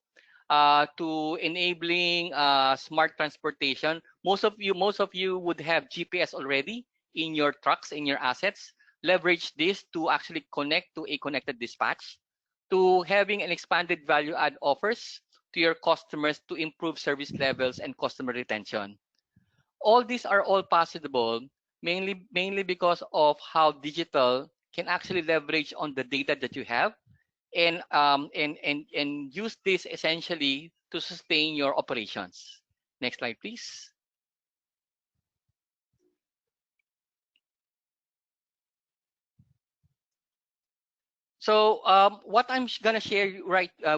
to enabling smart transportation. Most of you would have GPS already in your trucks, in your assets. Leverage this to actually connect to a connected dispatch, to having an expanded value add offers to your customers to improve service levels and customer retention. All these are all possible mainly because of how digital can actually leverage on the data that you have and use this essentially to sustain your operations. Next slide, please. So what I'm gonna share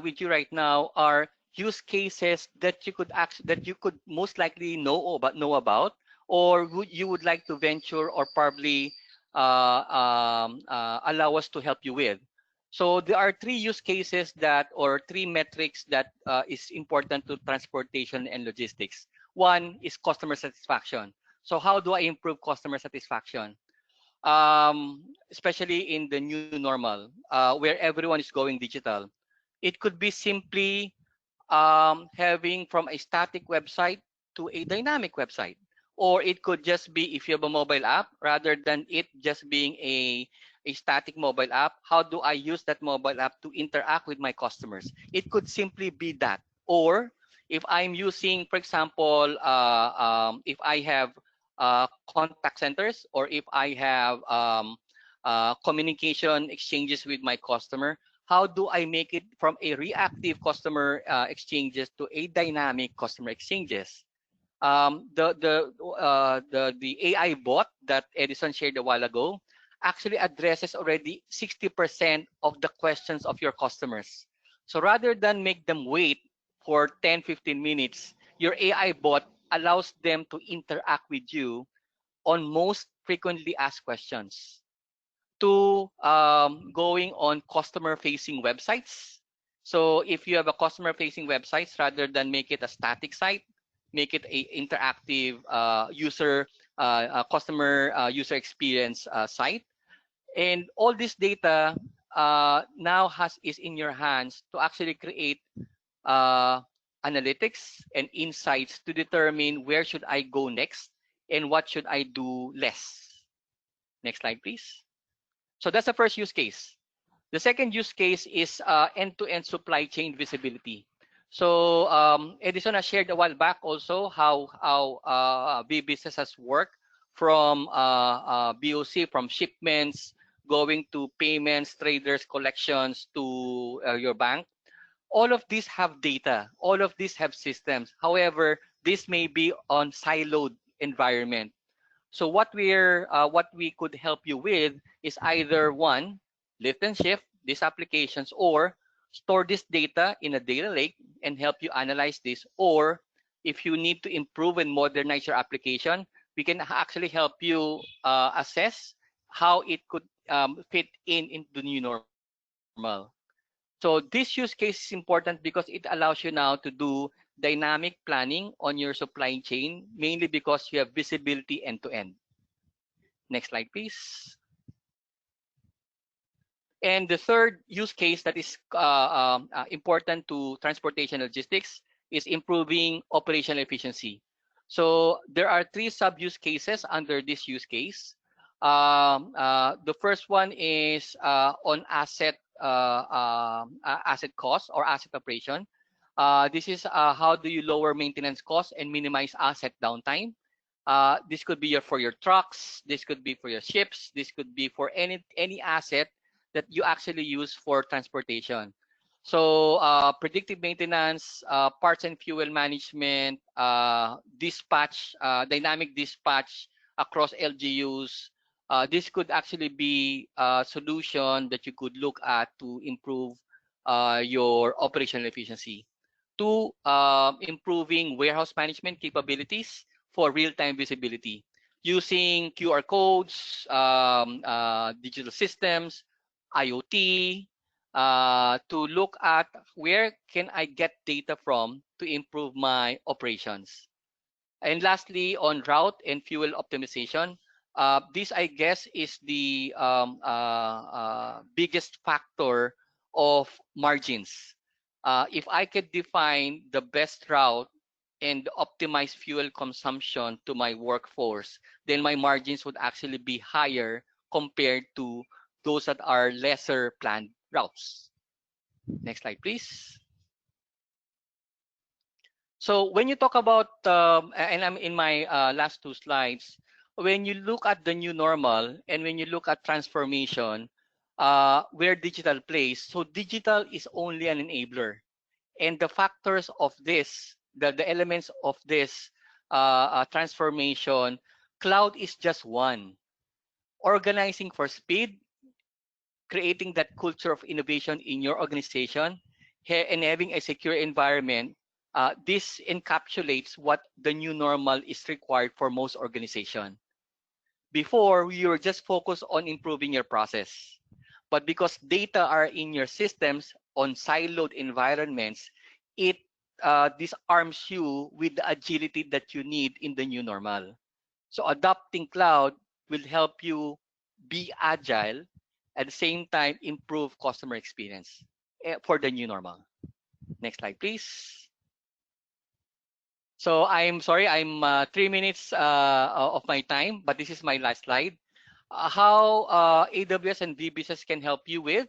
with you right now are use cases that you could most likely know about, or you would like to venture or probably allow us to help you with. So there are three use cases or three metrics that is important to transportation and logistics. One is customer satisfaction. So how do I improve customer satisfaction? Especially in the new normal, where everyone is going digital. It could be simply having from a static website to a dynamic website. Or it could just be if you have a mobile app, rather than it just being a static mobile app, how do I use that mobile app to interact with my customers? It could simply be that. Or if I'm using, for example, if I have contact centers, or if I have communication exchanges with my customer, how do I make it from a reactive customer exchanges to a dynamic customer exchanges? The AI bot that Edison shared a while ago actually addresses already 60% of the questions of your customers. So rather than make them wait for 10-15 minutes, your AI bot allows them to interact with you on most frequently asked questions, to going on customer facing websites. So if you have a customer facing websites, rather than make it a static site, make it a interactive customer user experience site. And all this data now is in your hands to actually create uh, analytics and insights to determine where should I go next and what should I do less. Next slide, please. So that's the first use case. The second use case is end-to-end supply chain visibility. So Edison has shared a while back also how VBusiness has worked from BOC, from shipments, going to payments, traders, collections, to your bank. All of these have data. All of these have systems. However, this may be on siloed environment. So what we could help you with is either one, lift and shift these applications, or store this data in a data lake and help you analyze this. Or if you need to improve and modernize your application, we can actually help you assess how it could fit into the new normal. So this use case is important because it allows you now to do dynamic planning on your supply chain, mainly because you have visibility end to end. Next slide, please. And the third use case that is important to transportation logistics is improving operational efficiency. So there are three sub-use cases under this use case. The first one is on asset cost or asset operation. This is how do you lower maintenance costs and minimize asset downtime. This could be for your trucks. This could be for your ships. This could be for any asset that you actually use for transportation. So predictive maintenance, parts and fuel management, dispatch, dynamic dispatch across LGUs. This could actually be a solution that you could look at to improve your operational efficiency. Two, improving warehouse management capabilities for real-time visibility using QR codes, digital systems, IoT, to look at where can I get data from to improve my operations. And lastly, on route and fuel optimization, this I guess is the biggest factor of margins. If I could define the best route and optimize fuel consumption to my workforce, then my margins would actually be higher compared to those that are lesser planned routes. Next slide, please. So when you talk about, and I'm in my last two slides, when you look at the new normal and when you look at transformation, where digital plays, so digital is only an enabler. And the factors of this, the elements of this transformation, cloud is just one. Organizing for speed, creating that culture of innovation in your organization, and having a secure environment, this encapsulates what the new normal is required for most organizations. Before, you were just focused on improving your process. But because data are in your systems on siloed environments, it disarms you with the agility that you need in the new normal. So adopting cloud will help you be agile, at the same time improve customer experience for the new normal. Next slide, please. So I'm sorry, I'm 3 minutes of my time, but this is my last slide. How AWS and VBusiness can help you with.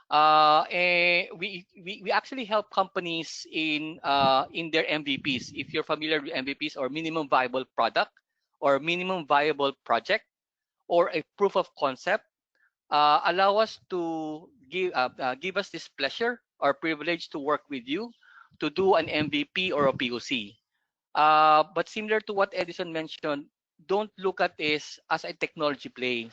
We actually help companies in their MVPs. If you're familiar with MVPs, or minimum viable product or minimum viable project or a proof of concept, allow us to give us this pleasure or privilege to work with you to do an MVP or a POC. But similar to what Edison mentioned, don't look at this as a technology play.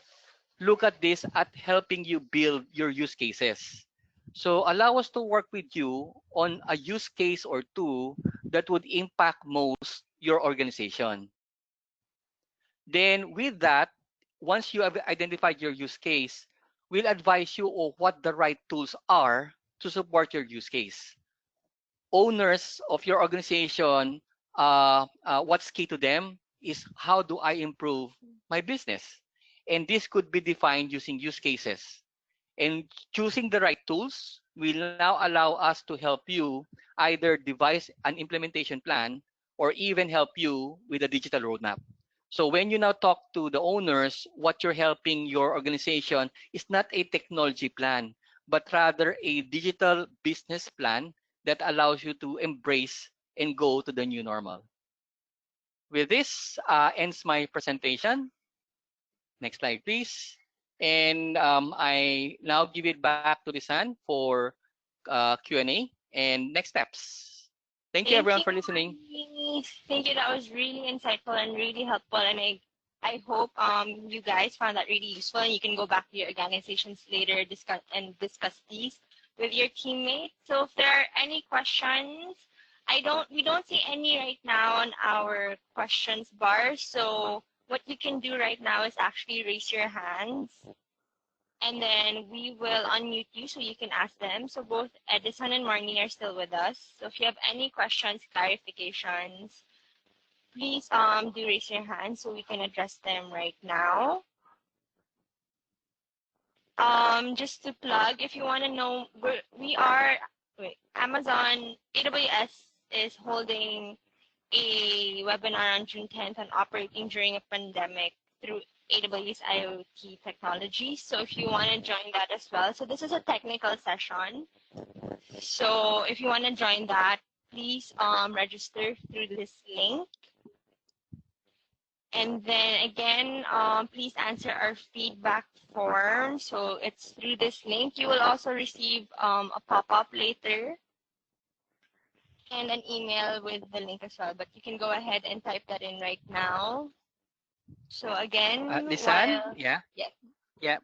Look at this at helping you build your use cases. So allow us to work with you on a use case or two that would impact most your organization. Then with that, once you have identified your use case, we'll advise you on what the right tools are to support your use case. Owners of your organization, what's key to them is how do I improve my business? And this could be defined using use cases. And choosing the right tools will now allow us to help you either devise an implementation plan or even help you with a digital roadmap. So when you now talk to the owners, what you're helping your organization is not a technology plan, but rather a digital business plan that allows you to embrace and go to the new normal. With this ends my presentation. Next slide, please. And I now give it back to Lisan for Q&A and next steps. Thank you, Thank everyone, you, for listening. Denise. Thank you. That was really insightful and really helpful. And I hope you guys found that really useful, and you can go back to your organizations later discuss these with your teammates. So if there are any questions, we don't see any right now on our questions bar. So what you can do right now is actually raise your hands, and then we will unmute you so you can ask them. So both Edison and Marnie are still with us. So if you have any questions, clarifications, please do raise your hand so we can address them right now. just to plug, if you want to know, we are Amazon AWS is holding a webinar on June 10th on operating during a pandemic through AWS IoT technology. So if you want to join that as well, so this is a technical session. So if you want to join that, please register through this link. And then again, please answer our feedback form. So it's through this link. You will also receive a pop-up later and an email with the link as well. But you can go ahead and type that in right now. So again, Lisan, while yes. yeah.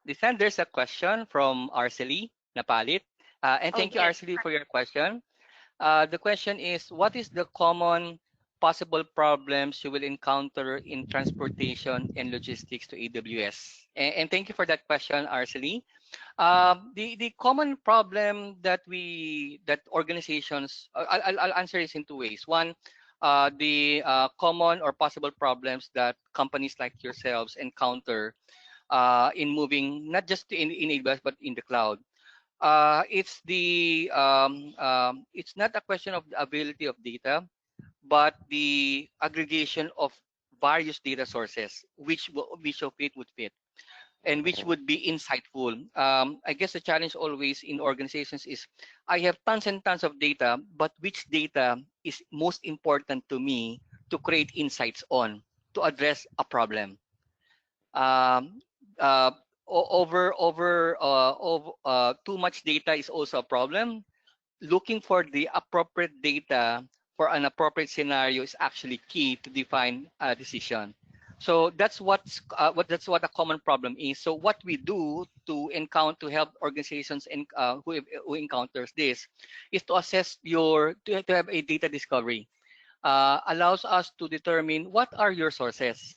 Lisan, there's a question from Arcely Napalit. And Oh thank you, yes. Arcely, for your question. The question is, what is the common possible problems you will encounter in transportation and logistics to AWS? And thank you for that question, Arcely. The common problem that organizations, I'll answer this in two ways. One, the common or possible problems that companies like yourselves encounter in moving not just in AWS but in the cloud. It's not a question of the availability of data, but the aggregation of various data sources, which of it would fit and which would be insightful. I guess the challenge always in organizations is I have tons and tons of data, but which data is most important to me to create insights on to address a problem? Um, uh, Too much data is also a problem. Looking for the appropriate data for an appropriate scenario is actually key to define a decision. So that's what a common problem is. So what we do to help organizations who encounters this is to assess to have a data discovery. Allows us to determine what are your sources.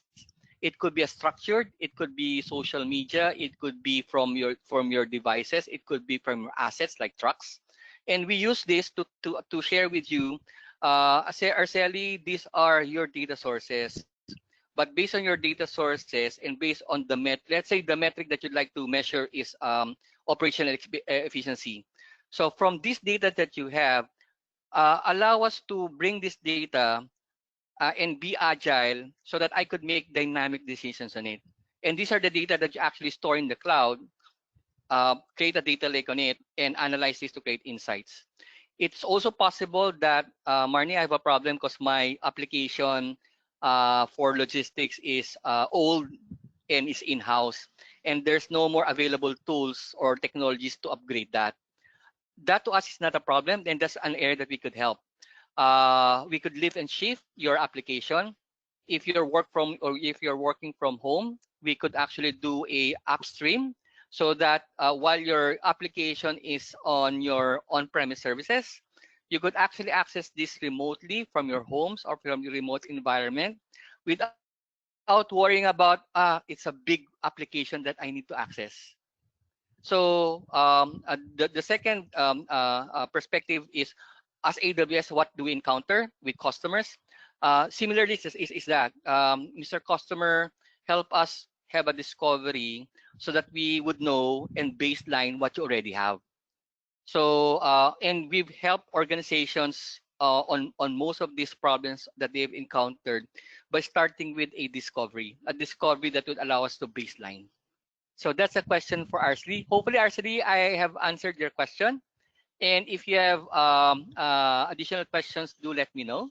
It could be a structured, it could be social media, it could be from your devices, it could be from your assets like trucks, and we use this to share with you. Arcely, these are your data sources, but based on your data sources and based on let's say the metric that you'd like to measure is operational efficiency. So from this data that you have, allow us to bring this data and be agile so that I could make dynamic decisions on it. And these are the data that you actually store in the cloud, create a data lake on it, and analyze this to create insights. It's also possible that, Marnie, I have a problem because my application for logistics is old and is in-house, and there's no more available tools or technologies to upgrade that. That to us is not a problem, and that's an area that we could help. We could lift and shift your application. If you're working from home, we could actually do a upstream so that while your application is on your on-premise services, you could actually access this remotely from your homes or from your remote environment without worrying about it's a big application that I need to access. So the second perspective is, as AWS, what do we encounter with customers? Similarly, is that Mr. Customer, help us have a discovery so that we would know and baseline what you already have. So and we've helped organizations on most of these problems that they've encountered by starting with a discovery that would allow us to baseline. So that's a question for Arcely. Hopefully, Arcely, I have answered your question. And if you have additional questions, do let me know.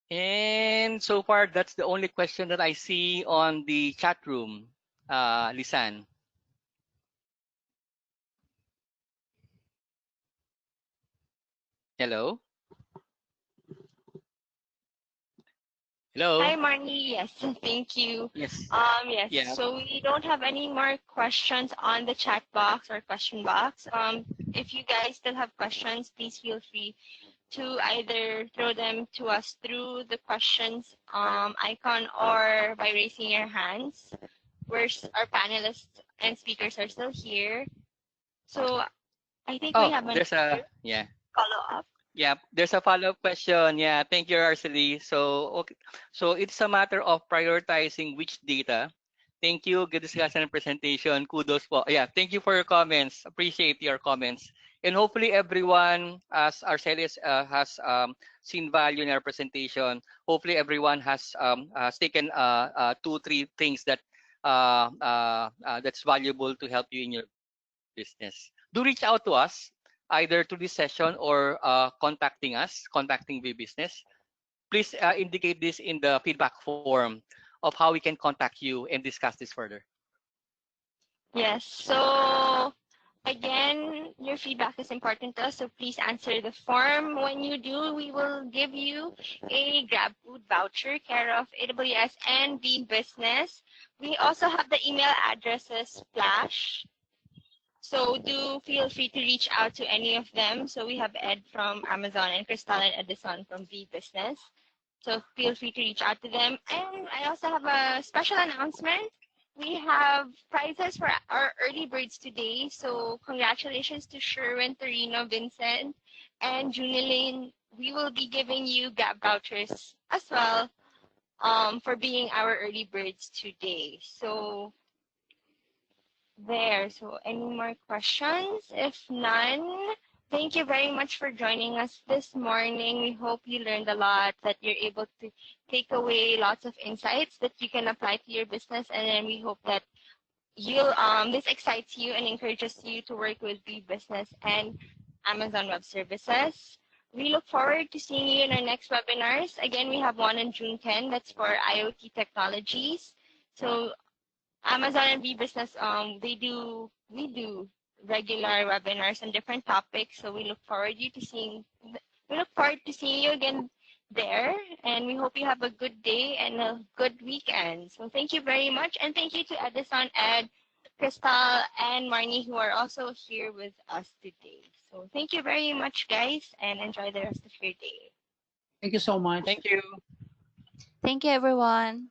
And so far, that's the only question that I see on the chat room, Lisan. Hello? Hello? Hi, Marnie. Yes, thank you. Yes. Yes. Yeah. So we don't have any more questions on the chat box or question box. If you guys still have questions, please feel free to either throw them to us through the questions icon or by raising your hands. Our panelists and speakers are still here. So I think we Oh, have there's a, another yeah. follow-up. Yeah, there's a follow-up question. Yeah, thank you, Arcely. So, okay. So it's a matter of prioritizing which data Thank you. Good discussion and presentation. Kudos po. Yeah, thank you for your comments. Appreciate your comments. And hopefully everyone, as Arcelis has seen value in our presentation, hopefully everyone has taken 2-3 things that that's valuable to help you in your business. Do reach out to us either through this session or contacting VBusiness. Please indicate this in the feedback form of how we can contact you and discuss this further. Yes. So again, your feedback is important to us, so please answer the form. When you do, we will give you a Grab Food voucher care of AWS and VBusiness. We also have the email addresses flash. So do feel free to reach out to any of them. So we have Ed from Amazon and Crystal and Edison from VBusiness. So feel free to reach out to them. And I also have a special announcement. We have prizes for our early birds today. So congratulations to Sherwin, Torino, Vincent, and Junilene. We will be giving you Gap vouchers as well for being our early birds today. So there. So any more questions? If none, thank you very much for joining us this morning. We hope you learned a lot, that you're able to take away lots of insights that you can apply to your business. And then we hope that you'll this excites you and encourages you to work with VBusiness and Amazon Web Services. We look forward to seeing you in our next webinars. Again, we have one on June 10. That's for IoT technologies. So Amazon and VBusiness, we do regular webinars on different topics. So we look forward to seeing you again there. And we hope you have a good day and a good weekend. So thank you very much. And thank you to Edison, Ed, Crystal, and Marnie, who are also here with us today. So thank you very much, guys, and enjoy the rest of your day. Thank you so much. Thank you. Thank you, everyone.